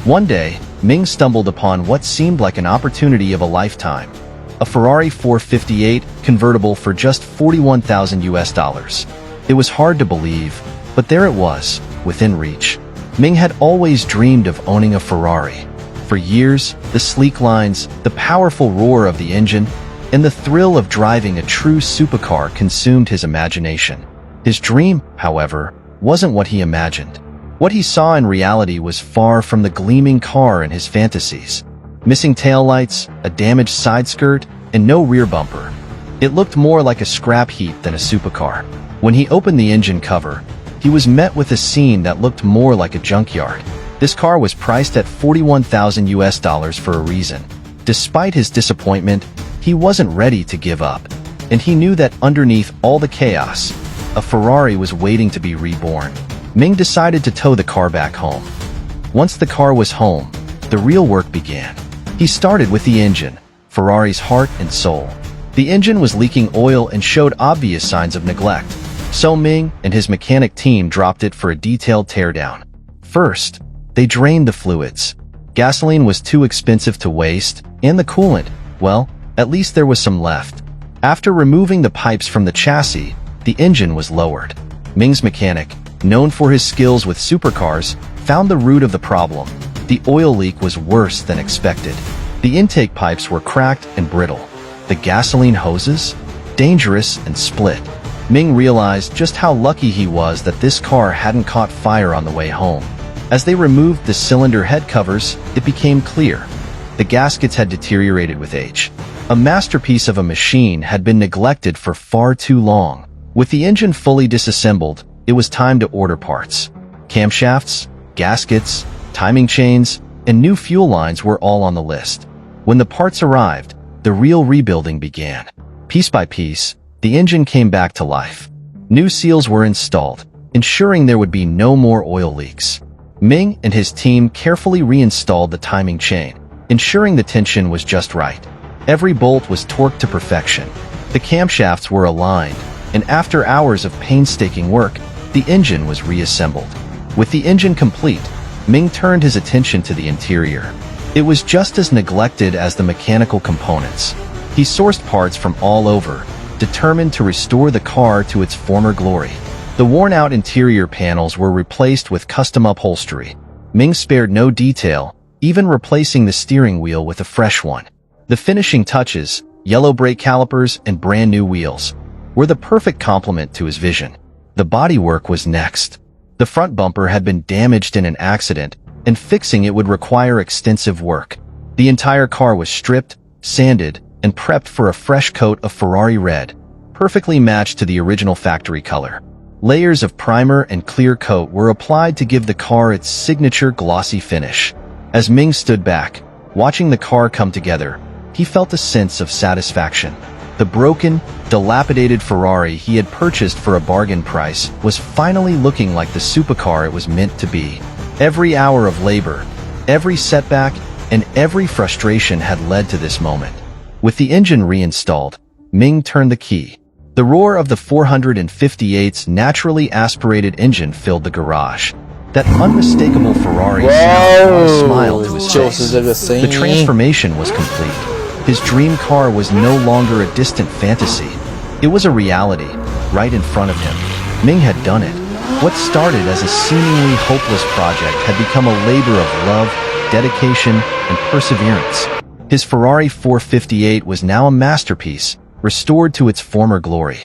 One day, Ming stumbled upon what seemed like an opportunity of a lifetime. A Ferrari 458 convertible for just 41,000 US dollars. It was hard to believe, but there it was, within reach. Ming had always dreamed of owning a Ferrari. For years, the sleek lines, the powerful roar of the engine, and the thrill of driving a true supercar consumed his imagination. His dream, however, wasn't what he imagined. What he saw in reality was far from the gleaming car in his fantasies. Missing taillights, a damaged side skirt, and no rear bumper. It looked more like a scrap heap than a supercar. When he opened the engine cover, he was met with a scene that looked more like a junkyard. This car was priced at 41,000 US dollars for a reason. Despite his disappointment, he wasn't ready to give up, and he knew that underneath all the chaos, a Ferrari was waiting to be reborn. Ming decided to tow the car back home. Once the car was home, the real work began. He started with the engine, Ferrari's heart and soul. The engine was leaking oil and showed obvious signs of neglect, so Ming and his mechanic team dropped it for a detailed teardown. First, they drained the fluids. Gasoline was too expensive to waste, and the coolant, well, at least there was some left. After removing the pipes from the chassis, the engine was lowered. Ming's mechanic, known for his skills with supercars, found the root of the problem. The oil leak was worse than expected. The intake pipes were cracked and brittle. The gasoline hoses? Dangerous and split. Ming realized just how lucky he was that this car hadn't caught fire on the way home. As they removed the cylinder head covers, it became clear. The gaskets had deteriorated with age. A masterpiece of a machine had been neglected for far too long. With the engine fully disassembled, it was time to order parts. Camshafts, gaskets, timing chains, and new fuel lines were all on the list. When the parts arrived, the real rebuilding began. Piece by piece, the engine came back to life. New seals were installed, ensuring there would be no more oil leaks. Ming and his team carefully reinstalled the timing chain, ensuring the tension was just right. Every bolt was torqued to perfection. The camshafts were aligned, and after hours of painstaking work, the engine was reassembled. With the engine complete, Ming turned his attention to the interior. It was just as neglected as the mechanical components. He sourced parts from all over, determined to restore the car to its former glory. The worn-out interior panels were replaced with custom upholstery. Ming spared no detail, even replacing the steering wheel with a fresh one. The finishing touches, yellow brake calipers and brand new wheels, were the perfect complement to his vision. The bodywork was next. The front bumper had been damaged in an accident, and fixing it would require extensive work. The entire car was stripped, sanded, and prepped for a fresh coat of Ferrari red, perfectly matched to the original factory color. Layers of primer and clear coat were applied to give the car its signature glossy finish. As Ming stood back, watching the car come together, he felt a sense of satisfaction. The broken, dilapidated Ferrari he had purchased for a bargain price was finally looking like the supercar it was meant to be. Every hour of labor, every setback, and every frustration had led to this moment. With the engine reinstalled, Ming turned the key. The roar of the 458's naturally aspirated engine filled the garage. That unmistakable Ferrari sound brought a smile to his face. The transformation was complete. His dream car was no longer a distant fantasy. It was a reality, right in front of him. Ming had done it. What started as a seemingly hopeless project had become a labor of love, dedication, and perseverance. His Ferrari 458 was now a masterpiece, restored to its former glory.